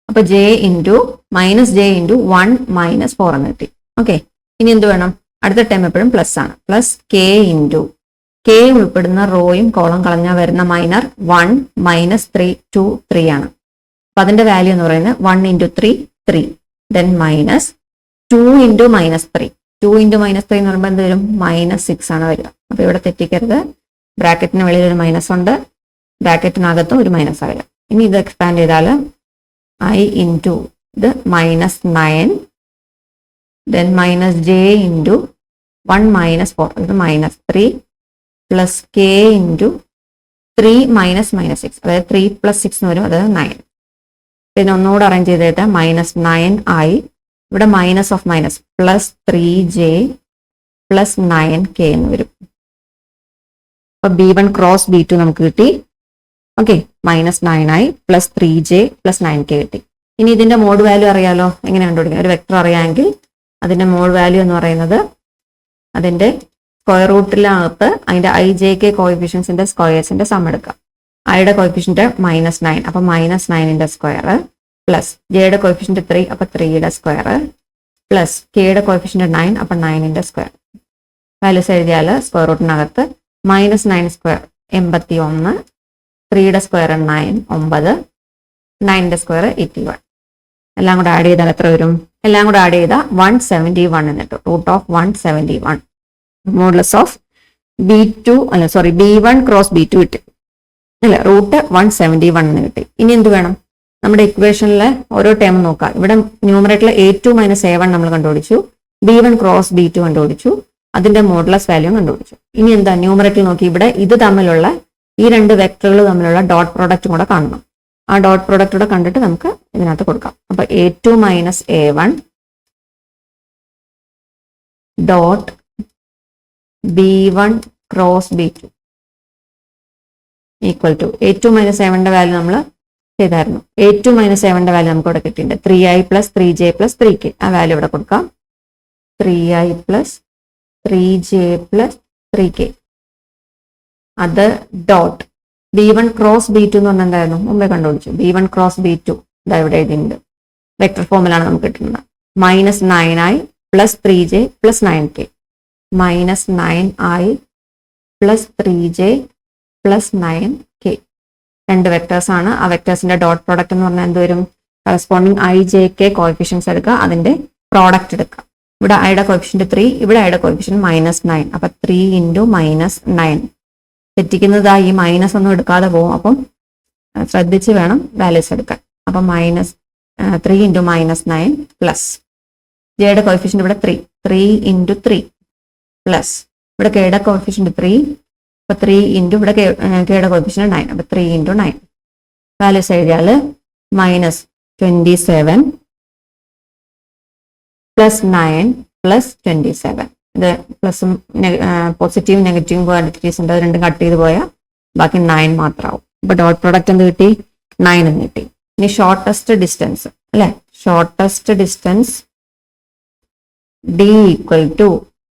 അപ്പൊ j × -j × 1 - 4 എന്ന് കിട്ടി. ഓക്കെ, ഇനി എന്ത് വേണം? അടുത്ത ടൈം എപ്പോഴും പ്ലസ് ആണ്. +k × കെ ഉൾപ്പെടുന്ന റോയും കോളം കളഞ്ഞാൽ വരുന്ന മൈനർ 1 -3 2 3 ആണ്. അപ്പൊ അതിന്റെ വാല്യൂ എന്ന് പറയുന്നത് 1 × 3 3 ദെൻ മൈനസ് 2 × -3 2 × -3 എന്ന് പറയുമ്പോൾ എന്ത് വരും -6 ആണ് വരിക. അപ്പൊ ഇവിടെ തെറ്റിക്കരുത്, ബ്രാക്കറ്റിന് വെളിയിൽ ഒരു മൈനസ് ഉണ്ട്, ബ്രാക്കറ്റിനകത്തും ഒരു മൈനസ് ആ വരിക. ഇനി ഇത് എക്സ്പാൻഡ് ചെയ്താൽ I ഇൻറ്റു ഇത് -9 ദെൻ -j ഇൻറ്റു 1 - 4 ഇത് -3 പ്ലസ് k ഇൻറ്റു 3 - -6 അതായത് 3 + 6 എന്ന് വരും, അതായത് 9. പിന്നെ ഒന്നുകൂടെ അറേഞ്ച് ചെയ്തിട്ട് -9 ആയി, ഇവിടെ minus of minus plus 3j plus 9k എന്ന് വരും. അപ്പൊ B1 ക്രോസ് B2 നമുക്ക് കിട്ടി. ഓക്കെ, -9 ആയി പ്ലസ് 3j പ്ലസ് 9k കിട്ടി. ഇനി ഇതിന്റെ മോഡ് വാല്യൂ അറിയാലോ, എങ്ങനെ കണ്ടുപിടിക്കാം? ഒരു വെക്ടർ അറിയാമെങ്കിൽ അതിന്റെ മോഡ് വാല്യൂ എന്ന് പറയുന്നത് അതിന്റെ സ്ക്വയർ റൂട്ടിനകത്ത് അതിന്റെ ijk കോയിഫിഷ്യൻസിന്റെ സ്ക്വയേഴ്സിന്റെ സം എടുക്കാം. ഐയുടെ കോയിഫിഷ്യന്റ് -9 അപ്പൊ -9ന്റെ സ്ക്വയർ പ്ലസ് ജെയുടെ കോയിഫിഷ്യന്റ് 3 അപ്പൊ 3യുടെ സ്ക്വയർ പ്ലസ് കെയുടെ കോയിഫിഷ്യന്റ് 9 അപ്പൊ 9ന്റെ സ്ക്വയർ. വാല്യൂസ് എഴുതിയാൽ സ്ക്വയർ റൂട്ടിനകത്ത് -9 സ്ക്വയർ 81, 3യുടെ സ്ക്വയർ 9 9, 9ന്റെ സ്ക്വയർ 81. എല്ലാം കൂടെ ആഡ് ചെയ്താൽ എത്ര വരും? എല്ലാം കൂടെ ആഡ് ചെയ്താൽ 171 എന്നിട്ട് √171 modulus of B1 cross B2 കിട്ടി അല്ലെ, √171 എന്ന് കിട്ടി. ഇനി എന്ത് വേണം? നമ്മുടെ ഇക്വേഷനിലെ ഓരോ ടേം നോക്കാം. ഇവിടെ ന്യൂമറേറ്ററിൽ A2 - A1 നമ്മൾ കണ്ടുപിടിച്ചു, B1 ക്രോസ് B2 കണ്ടുപിടിച്ചു, അതിന്റെ മോഡുലസ് വാല്യൂ കണ്ടുപിടിച്ചു. ഇനി എന്താ ന്യൂമറേറ്ററിൽ നോക്കി, ഇവിടെ ഇത് തമ്മിലുള്ള ഈ രണ്ട് വെക്ടറുകൾ തമ്മിലുള്ള ഡോട്ട് പ്രോഡക്റ്റും കൂടെ കാണണം. ആ ഡോട്ട് പ്രോഡക്റ്റ് കൂടെ കണ്ടിട്ട് നമുക്ക് ഇതിനകത്ത് കൊടുക്കാം. അപ്പൊ A2 - A1 dot B1 cross B2 equal to A2 - A1ന്റെ വാല്യൂ നമ്മൾ ചെയ്തായിരുന്നു. A2 - A1ന്റെ വാല്യൂ നമുക്ക് ഇവിടെ കിട്ടിയിട്ടുണ്ട് 3i + 3j + 3k. ആ വാല്യൂ ഇവിടെ കൊടുക്കാം, 3i + 3j + 3k. അത് ഡോട്ട് B1 ക്രോസ് B2 എന്ന് പറഞ്ഞാൽ എന്തായിരുന്നു? മുമ്പേ കണ്ടുപിടിച്ചു. B1 ക്രോസ് B2 ഇതാ ഇവിടെ എഴുതിയിട്ടുണ്ട്. വെക്ടർ ഫോമിലാണ് നമുക്ക് കിട്ടുന്നത്. -9i + 3j + 9k -9i + 3j + 9k. രണ്ട് വെക്ടേഴ്സ് ആണ്. ആ വെക്ടേഴ്സിന്റെ ഡോട്ട് പ്രോഡക്റ്റ് എന്ന് പറഞ്ഞാൽ എന്ത് വരും? കറസ്പോണ്ടിങ് ijk കോയിഫിഷ്യൻസ് എടുക്കുക, അതിന്റെ പ്രോഡക്റ്റ് എടുക്കുക. ഇവിടെ ഐയുടെ കോയിഫിഷ്യന്റ് 3, ഇവിടെ ഐയുടെ കോയിഫിഷ്യന്റ് -9. അപ്പൊ 3 × -9 തെറ്റിക്കുന്നത് ഈ മൈനസ് ഒന്നും എടുക്കാതെ പോകും. അപ്പം ശ്രദ്ധിച്ച് വേണം വാല്യൂസ് എടുക്കാൻ. അപ്പൊ -3 × -9 പ്ലസ് ജെയുടെ കോയിഫിഷ്യന്റ് ഇവിടെ 3 × 3 പ്ലസ് ഇവിടെ കെയുടെ കോയിഫിഷ്യന്റ് 3 അപ്പൊ 3 × ഇവിടെ കെയുടെ കോയിഫിഷ്യന്റ് 9 അപ്പൊ 3 × 9 വാല്യൂസ് എഴുതിയാൽ -27 + 9 + 27. ഇത് പ്ലസും പോസിറ്റീവ് നെഗറ്റീവ് ക്വാണ്ടിറ്റീസ് ഉണ്ട്, അത് രണ്ടും കട്ട് ചെയ്ത് പോയാൽ ബാക്കി 9 മാത്രമാവും. അപ്പൊ ഡോട്ട് പ്രോഡക്റ്റ് എന്ത് കിട്ടി? 9 എന്ന് കിട്ടി. ഇനി ഷോർട്ടസ്റ്റ് ഡിസ്റ്റൻസ് അല്ലെ, shortest distance D equal to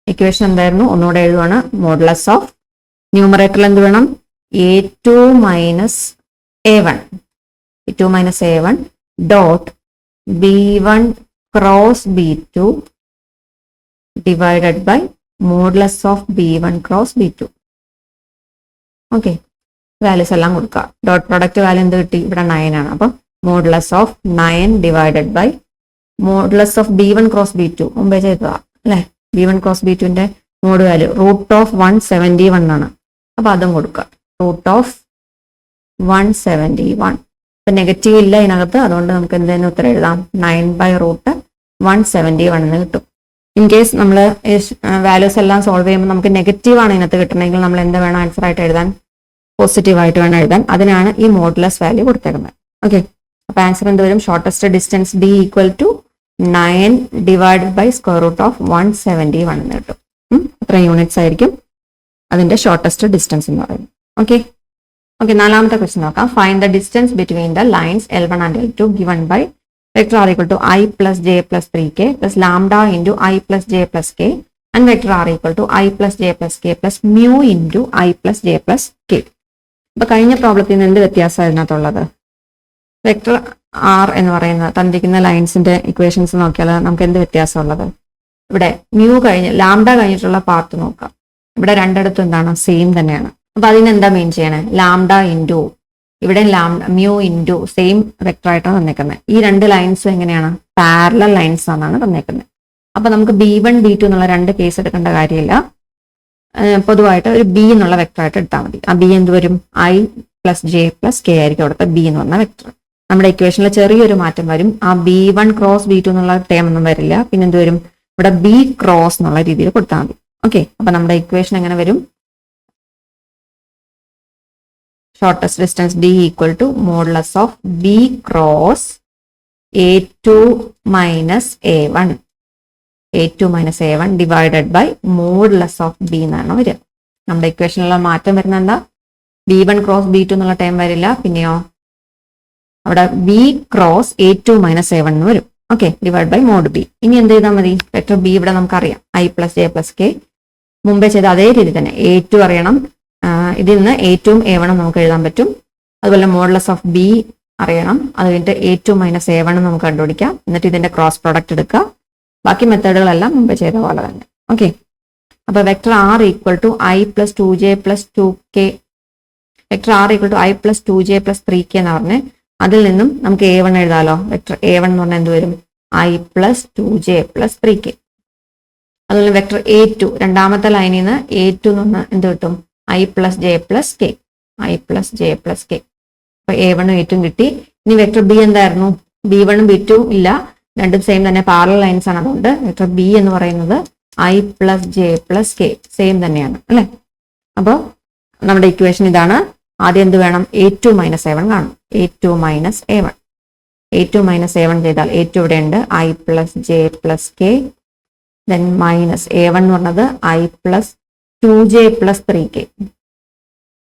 equation എന്തായിരുന്നു? ഒന്നുകൂടെ എഴുതുവാണ്. മോഡുലസ് ഓഫ് ന്യൂമറേറ്ററിൽ എന്ത് വേണം? A2 - A1 A2 - A1 dot B1 cross B2 divided by modulus of B1 cross B2. Okay, values എല്ലാം കൊടുക്കുക. ഡോട്ട് പ്രോഡക്റ്റ് വാല്യൂ എന്ത് കിട്ടി? ഇവിടെ 9 ആണ്. അപ്പൊ modulus of 9 divided by modulus of B1 cross B2 മുമ്പേ ചെയ്തതാ അല്ലെ. B1 ക്രോസ് B2ന്റെ മോഡ് വാല്യൂ √171 ആണ്. അപ്പൊ അതും കൊടുക്കുക, √171. ഇപ്പൊ നെഗറ്റീവ് ഇല്ല ഇതിനകത്ത്, അതുകൊണ്ട് നമുക്ക് എന്തെങ്കിലും ഉത്തരം എഴുതാം. 9/√171 എന്ന് കിട്ടും. ഇൻ കേസ് നമ്മൾ വാല്യൂസ് എല്ലാം സോൾവ് ചെയ്യുമ്പോൾ നമുക്ക് നെഗറ്റീവ് ആണ് ഇതിനകത്ത് കിട്ടണമെങ്കിൽ നമ്മൾ എന്താ വേണം ആൻസർ ആയിട്ട് എഴുതാൻ? പോസിറ്റീവ് ആയിട്ട് വേണം എഴുതാൻ. അതിനാണ് ഈ മോഡുലസ് വാല്യൂ കൊടുത്തേക്കുന്നത്. ഓക്കെ, അപ്പൊ ആൻസർ എന്ത് വരും? Shortest distance D equal to 9 divided by √171 എന്ന് കിട്ടും. അത്ര യൂണിറ്റ്സ് ആയിരിക്കും അതിന്റെ ഷോർട്ടസ്റ്റ് ഡിസ്റ്റൻസ് എന്ന് പറയുന്നത്. ഓക്കെ, നാലാമത്തെ ക്വസ്റ്റ്യൻ നോക്കാം. Find the distance between the lines L1 and L2 given by vector r equal to I plus j plus 3k plus lambda into I plus j plus k and vector r equal to I plus j plus k plus mu into I plus j plus k. അപ്പൊ കഴിഞ്ഞ പ്രോബ്ലത്തിൽ നിന്ന് എന്ത് വ്യത്യാസം അതിനകത്തുള്ളത്? Vector R എന്ന് പറയുന്ന തന്നിരിക്കുന്ന ലൈൻസിന്റെ equations നോക്കിയാൽ നമുക്ക് എന്ത് വ്യത്യാസം ഉള്ളത്? ഇവിടെ ലാംഡ കഴിഞ്ഞിട്ടുള്ള പാർട്ട് നോക്കാം. ഇവിടെ രണ്ടിടത്തും എന്താണ് സെയിം തന്നെയാണ്. അപ്പൊ അതിനെന്താ മെയിൻ ചെയ്യണേ? ലാംഡ ഇൻറ്റു ഇവിടെ lambda mu into same vector ആയിട്ടാണ് തന്നേക്കുന്നത്. ഈ രണ്ട് ലൈൻസും എങ്ങനെയാണ്? പാരലൽ ലൈൻസ് ആണെന്നാണ് തന്നേക്കുന്നത്. അപ്പൊ നമുക്ക് B1 B2 എന്നുള്ള രണ്ട് കേസ് എടുക്കേണ്ട കാര്യമില്ല. പൊതുവായിട്ട് ഒരു ബി എന്നുള്ള വെക്ടർ ആയിട്ട് എടുത്താൽ മതി. ആ ബി എന്ത് വരും? I + J + K ആയിരിക്കും അവിടുത്തെ ബി എന്ന് പറഞ്ഞ വെക്ടർ. നമ്മുടെ ഇക്വേഷനിൽ ചെറിയൊരു മാറ്റം വരും. ആ B1 × B2 എന്നുള്ള ടേം ഒന്നും വരില്ല. പിന്നെ എന്ത് വരും? ഇവിടെ B ക്രോസ് എന്നുള്ള രീതിയിൽ കൊടുത്താൽ മതി. ഓക്കെ, അപ്പൊ നമ്മുടെ ഇക്വേഷൻ എങ്ങനെ വരും? Shortest distance D = modulus of B cross A2 - A1 A2 - A1 divided by modulus of B എന്നാണ് വരിക. നമ്മുടെ ഇക്വേഷനിലുള്ള മാറ്റം വരുന്ന എന്താ? B1 × B2 എന്നുള്ള ടൈം വരില്ല. പിന്നെയോ അവിടെ B ക്രോസ് A2 - A1 എന്ന് വരും. Okay, divide by mod B. ഇനി എന്ത് ചെയ്താൽ മതി? വെക്ടർ B ഇവിടെ നമുക്കറിയാം, I + J + K. മുമ്പേ ചെയ്ത അതേ രീതി തന്നെ A2 അറിയണം. ഇതിൽ നിന്ന് A2 A1 നമുക്ക് എഴുതാൻ പറ്റും. അതുപോലെ മോഡുലസ് ഓഫ് B അറിയണം. അത് കഴിഞ്ഞിട്ട് A2 - A1 നമുക്ക് കണ്ടുപിടിക്കാം. എന്നിട്ട് ഇതിന്റെ ക്രോസ് പ്രോഡക്റ്റ് എടുക്കുക. ബാക്കി മെത്തേഡുകളെല്ലാം മുമ്പ് ചെയ്ത പോലെ തന്നെ. ഓക്കെ, അപ്പൊ vector R = I + 2J + 2K. Vector R = I + 2J + 3K എന്ന് പറഞ്ഞ് അതിൽ നിന്നും നമുക്ക് A1 എഴുതാലോ. വെക്ടർ A1 എന്ന് പറഞ്ഞാൽ എന്ത് വരും? I + 2J + 3K. അതുപോലെ വെക്ടർ A2 രണ്ടാമത്തെ ലൈനിൽ നിന്ന് A2 എന്ന് പറഞ്ഞാൽ എന്ത് കിട്ടും? I + J + K. I + J + K. അപ്പൊ A1 A2 കിട്ടി. ഇനി വെക്ടർ B എന്തായിരുന്നു? B1 B2 ഇല്ല, രണ്ടും സെയിം തന്നെ പാരലൽ ലൈൻസ് ആണ്. അതുകൊണ്ട് വെക്ടർ B എന്ന് പറയുന്നത് I + J + K സെയിം തന്നെയാണ് അല്ലെ. അപ്പോൾ നമ്മുടെ ഇക്വേഷൻ ഇതാണ്. ആദ്യം എന്ത് വേണം? A2 - A1 കാണും. A2 - A1 A2 - A1 ചെയ്താൽ A2 ഇവിടെ ഉണ്ട്, I + J + K. Then minus A1 എന്ന് പറഞ്ഞത് I + 2J + 3K.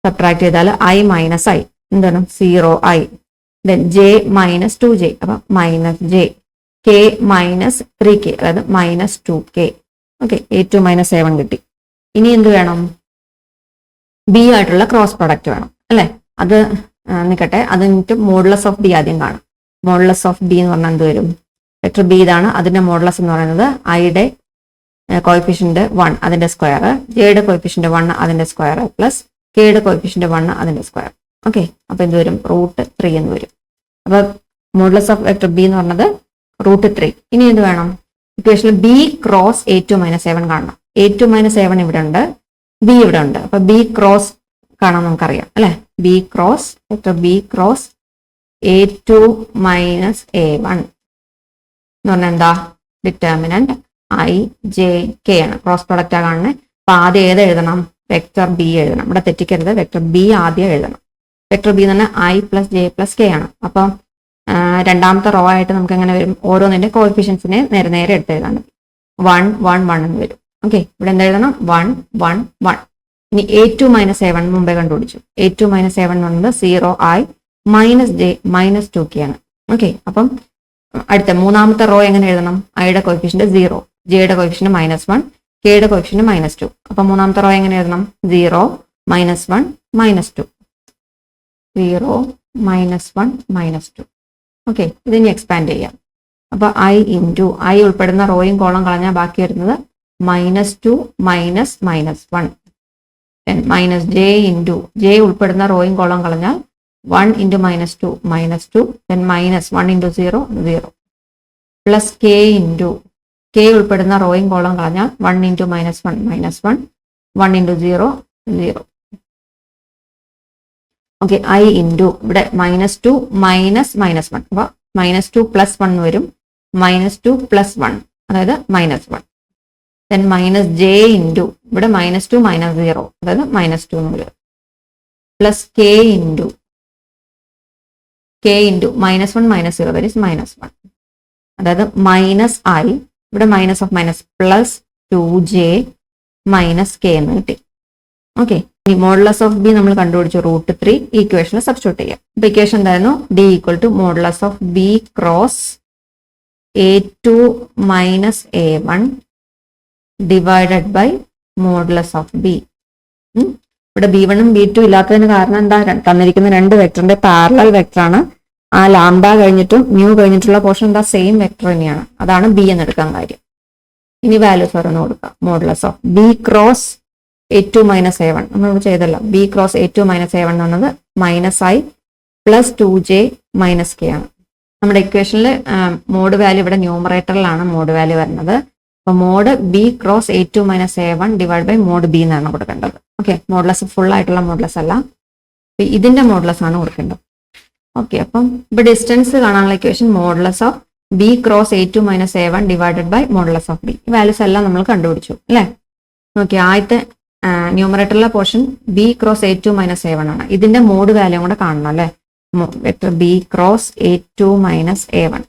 സബ്ട്രാക്ട് ചെയ്താൽ I - I എന്താണ്? 0I. ദെൻ J - 2J അപ്പൊ -J. K - 3K അതായത് -2K. ഓക്കെ, A2 - A1 കിട്ടി. ഇനി എന്ത് വേണം? B ആയിട്ടുള്ള ക്രോസ് പ്രൊഡക്റ്റ് വേണം അല്ലെ. അത് നിൽക്കട്ടെ, അത് കഴിഞ്ഞിട്ട് മോഡുലസ് ഓഫ് B ആദ്യം കാണും. മോഡുലസ് ഓഫ് B എന്ന് പറഞ്ഞാൽ എന്ത് വരും? വെക്ടർ B ഇതാണ്, അതിന്റെ മോഡുലസ് എന്ന് പറയുന്നത് I-യുടെ കോഎഫിഷ്യന്റ് 1 അതിന്റെ സ്ക്വയർ, J-യുടെ കോഎഫിഷ്യന്റ് 1 അതിന്റെ സ്ക്വയർ പ്ലസ് K-യുടെ കോഎഫിഷ്യന്റ് 1 അതിന്റെ സ്ക്വയർ. ഓക്കെ, അപ്പൊ എന്ത് വരും? √3 എന്ന് വരും. അപ്പൊ മോഡുലസ് ഓഫ് വെക്ടർ B എന്ന് പറഞ്ഞത് √3. ഇനി എന്ത് വേണം? ഇക്വേഷനിൽ B ക്രോസ് A2 - A1 കാണണം. A2 - A1 ഇവിടെ ഉണ്ട്, B ഇവിടെ ഉണ്ട്. അപ്പൊ B ക്രോസ് കാണാൻ നമുക്കറിയാം അല്ലെ. B cross vector B cross A2 - A1 എന്ന് പറഞ്ഞാൽ എന്താ? ഡിറ്റർമിനന്റ് I J K ആണ്. ക്രോസ് പ്രൊഡക്റ്റ് ആ കാണുന്നത്. അപ്പൊ ആദ്യം ഏത് എഴുതണം? വെക്ടർ B എഴുതണം. ഇവിടെ തെറ്റിക്കരുത്, വെക്ടർ B ആദ്യം എഴുതണം. വെക്ടർ B എന്ന് പറഞ്ഞാൽ I + J + K ആണ്. അപ്പൊ രണ്ടാമത്തെ റോ ആയിട്ട് നമുക്ക് എങ്ങനെ വരും? ഓരോന്നിന്റെ കോഎഫിഷ്യൻസിനെ നേരെ നേരെ എടുത്ത് എഴുതാൻ മതി. 1 1 1 എന്ന് വരും. ഓക്കെ, ഇവിടെ എന്ത് എഴുതണം? 1 1 1. ഇനി A2 - A1 മുമ്പേ കണ്ടുപിടിച്ചു. A2 - A1 എന്ന് പറയുന്നത് 0I - J - 2K ആണ്. ഓക്കെ, അപ്പം അടുത്ത മൂന്നാമത്തെ റോ എങ്ങനെ എഴുതണം? I-യുടെ കോഎഫിഷ്യന്റ് 0, J-യുടെ കോഎഫിഷ്യന്റ് -1, K-യുടെ കോഎഫിഷ്യന്റ് -2. അപ്പൊ മൂന്നാമത്തെ റോ എങ്ങനെ എഴുതണം? 0 -1 -2 0 -1 -2. ഓക്കെ, ഇതിനി എക്സ്പാൻഡ് ചെയ്യാം. അപ്പൊ I × I ഉൾപ്പെടുന്ന റോയും കോളം കളഞ്ഞാൽ ബാക്കി വരുന്നത് -2 -1. J × J ഉൾപ്പെടുന്ന റോയും കോളം കളഞ്ഞാൽ 1 × -2 -2. then -1 × 0 0 പ്ലസ് K × K ഉൾപ്പെടുന്ന റോയും കോളം കളഞ്ഞാൽ 1 × -1 -1 1 × 0 0. ഓക്കെ, I × ഇവിടെ -2 -1 അപ്പൊ -2 + 1 വരും. -2 + 1 അതായത് -1. then -J × ഇവിടെ -2 -0 അതായത് -2 എന്ന് വരും. പ്ലസ് K × -1 -0 that is -1 അതായത് -I ഇവിടെ minus of minus plus 2J - K എന്ന് കിട്ടി. ഓക്കെ, ഇനി മോഡുലസ് ഓഫ് B നമ്മൾ കണ്ടുപിടിച്ചു √3. ഇക്വേഷനിൽ സബ്സ്റ്റിറ്റ്യൂട്ട് ചെയ്യാം. അപ്പൊ ഇക്വേഷൻ എന്തായിരുന്നു? D = modulus of B cross A2 - A1 divided by modulus of B. ഇവിടെ B1 ഉം B2 ഇല്ലാത്തതിന് കാരണം എന്താ? തന്നിരിക്കുന്ന രണ്ട് വെക്ടറിന്റെ പാരലൽ വെക്ടർ ആണ്. ആ ലാംഡ കഴിഞ്ഞിട്ടും മ്യൂ കഴിഞ്ഞിട്ടുള്ള പോർഷൻ എന്താ? സെയിം വെക്ടർ തന്നെയാണ്. അതാണ് B എന്ന് എടുക്കാൻ കാര്യം. ഇനി വാല്യൂസ് ഓരോന്ന് കൊടുക്കാം. Modulus of B cross A2 minus A1 നമ്മൾ ചെയ്തല്ലോ. B cross A2 minus A1 എന്ന് പറഞ്ഞത് minus I plus 2J minus K ആണ്. നമ്മുടെ ഇക്വേഷനിൽ മോഡ് വാല്യൂ ഇവിടെ ന്യൂമറേറ്ററിലാണ് മോഡ് വാല്യൂ വരുന്നത്. അപ്പൊ mod B cross A2 minus A1 divide by mod B എന്നാണ് കൊടുക്കേണ്ടത്. ഓക്കെ, മോഡ്ലെസ് ഫുൾ ആയിട്ടുള്ള മോഡ്ലെസ് അല്ല, ഇതിന്റെ മോഡ്ലെസ് ആണ് കൊടുക്കേണ്ടത്. ഓക്കെ, അപ്പം ഇപ്പൊ ഡിസ്റ്റൻസ് കാണാനുള്ള equation modulus of B cross A2 minus A1 divided by modulus of B. ഈ വാല്യൂസ് എല്ലാം നമ്മൾ കണ്ടുപിടിച്ചു അല്ലേ? ഓക്കെ, ആദ്യത്തെ ന്യൂമറേറ്ററിലെ portion B cross A2 minus A1 ആണ്. ഇതിന്റെ മോഡ് വാല്യൂ കൂടെ കാണണം അല്ലേ? Vector B cross A2 minus A1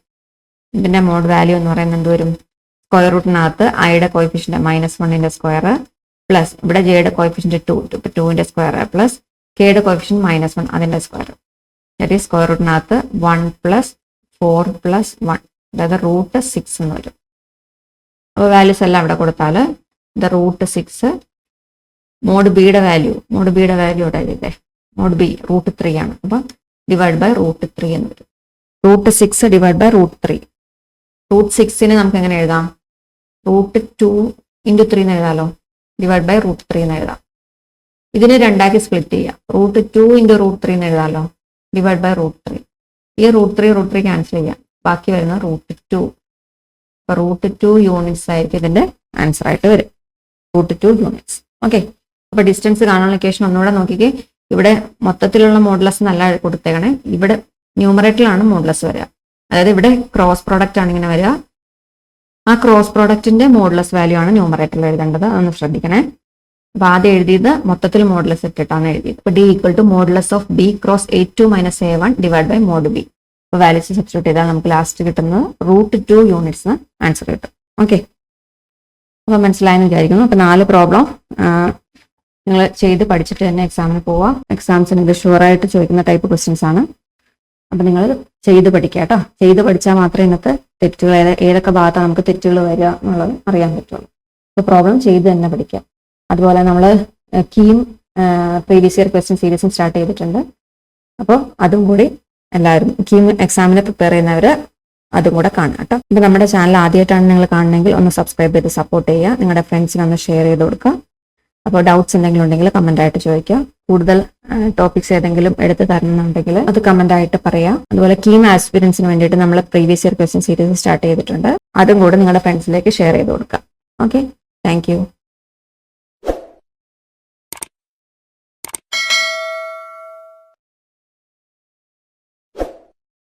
ഇതിന്റെ മോഡ് വാല്യൂ എന്ന് പറയുന്നത് എന്ത് വരും? സ്ക്വയർ റൂട്ടിനകത്ത് ഐയുടെ കോയിഫിഷ്യന്റ് -1ന്റെ സ്ക്വയർ പ്ലസ് ഇവിടെ ജെയുടെ കോയിഫിഷ്യന്റ് 2ന്റെ സ്ക്വയർ പ്ലസ് കെയുടെ കോയിഫിഷ്യന്റ് -1 അതിന്റെ സ്ക്വയർ. ദാറ്റ് ഈസ് സ്ക്വയർ റൂട്ടിനകത്ത് 1 പ്ലസ് 4 പ്ലസ് 1 അതായത് √6 എന്ന് വരും. അപ്പോൾ വാല്യൂസ് എല്ലാം ഇവിടെ കൊടുത്താൽ √6 മോഡ് ബിയുടെ വാല്യൂ ഇവിടെ എഴുതില്ലേ? മോഡ് ബി √3 ആണ്. അപ്പം ഡിവൈഡ് ബൈ √3 എന്ന് വരും. √6 ഡിവൈഡ് ബൈ √3. √6നെ നമുക്ക് എങ്ങനെ എഴുതാം? √2 × 3 എന്ന് എഴുതാലോ. ഡിവൈഡ് ബൈ √3 എന്ന് എഴുതാം. ഇതിനെ രണ്ടാക്കി സ്പ്ലിറ്റ് ചെയ്യാം. √2 × √3 എന്ന് എഴുതാലോ. Divide by √3. ഈ √3 ക്യാൻസൽ ചെയ്യാം. ബാക്കി വരുന്ന √2. അപ്പൊ √2 യൂണിറ്റ്സ് ആയിരിക്കും ഇതിന്റെ ആൻസർ ആയിട്ട് വരും. √2 യൂണിറ്റ്സ്. ഓക്കെ, അപ്പൊ ഡിസ്റ്റൻസ് കാണാനുള്ള ഇക്വേഷൻ ഒന്നുകൂടെ നോക്കിക്കേ. ഇവിടെ മൊത്തത്തിലുള്ള മോഡ്ലെസ് നല്ല കൊടുത്തേക്കണേ. ഇവിടെ ന്യൂമറേറ്ററിലാണ് മോഡ്ലെസ് വരിക. അതായത് ഇവിടെ ക്രോസ് പ്രോഡക്റ്റ് ആണ് ഇങ്ങനെ വരിക. ആ ക്രോസ് പ്രോഡക്റ്റിന്റെ മോഡ്ലെസ് വാല്യൂ ആണ് ന്യൂമറേറ്ററിൽ എഴുതേണ്ടത്. അതൊന്ന് ശ്രദ്ധിക്കണേ. അപ്പൊ ആദ്യം എഴുതിയത് മൊത്തത്തിൽ മോഡ്ലെസ് ഇട്ടിട്ടാണ് എഴുതിയത്. അപ്പൊ D equal to modulus of B cross A2 minus A1 divide by mod B. അപ്പൊ വാല്യൂസ് സബ്സ്റ്റിറ്റ്യൂട്ട് ചെയ്താൽ നമുക്ക് ലാസ്റ്റ് കിട്ടുന്നത് √2 യൂണിറ്റ്സ് ആൻസർ കിട്ടും. ഓക്കെ, അപ്പൊ മനസ്സിലായെന്ന് വിചാരിക്കുന്നു. അപ്പൊ 4 പ്രോബ്ലം നിങ്ങൾ ചെയ്ത് പഠിച്ചിട്ട് തന്നെ എക്സാമിന് പോവാം. എക്സാംസിന് ഇത് ഷുവറായിട്ട് ചോദിക്കുന്ന ടൈപ്പ് ക്വസ്റ്റ്യൻസ് ആണ്. അപ്പൊ നിങ്ങൾ ചെയ്ത് പഠിക്കുക കേട്ടോ. ചെയ്ത് പഠിച്ചാൽ മാത്രമേ ഇന്നത്തെ തെറ്റുകൾ ഏതൊക്കെ ഭാഗത്താണ് നമുക്ക് തെറ്റുകൾ വരിക എന്നുള്ളത് അറിയാൻ പറ്റുള്ളൂ. അപ്പോൾ പ്രോബ്ലം ചെയ്ത് തന്നെ പഠിക്കാം. അതുപോലെ നമ്മൾ കീം പ്രീവിയസ് ഇയർ ക്വസ്റ്റ്യൻ സീരീസും സ്റ്റാർട്ട് ചെയ്തിട്ടുണ്ട്. അപ്പോൾ അതും കൂടി എല്ലാവരും കീം എക്സാമിന് പ്രിപ്പയർ ചെയ്യുന്നവർ അതും കൂടെ കാണാം കേട്ടോ. ഇപ്പം നമ്മുടെ ചാനൽ ആദ്യമായിട്ടാണ് നിങ്ങൾ കാണണമെങ്കിൽ ഒന്ന് സബ്സ്ക്രൈബ് ചെയ്ത് സപ്പോർട്ട് ചെയ്യുക. നിങ്ങളുടെ ഫ്രണ്ട്സിന് ഒന്ന് ഷെയർ ചെയ്ത് കൊടുക്കുക. അപ്പോൾ ഡൗട്ട്സ് എന്തെങ്കിലും ഉണ്ടെങ്കിൽ കമന്റ് ആയിട്ട് ചോദിക്കുക. കൂടുതൽ ടോപ്പിക്സ് ഏതെങ്കിലും എടുത്ത് തരണമെന്നുണ്ടെങ്കിൽ അത് കമന്റ് ആയിട്ട് പറയാം. അതുപോലെ കീം ആസ്പിരൻസിന് വേണ്ടിയിട്ട് നമ്മൾ previous year question series start ചെയ്തിട്ടുണ്ട്. അതും കൂടെ നിങ്ങളുടെ ഫ്രണ്ട്സിലേക്ക് ഷെയർ ചെയ്ത് കൊടുക്കുക. Okay, thank you.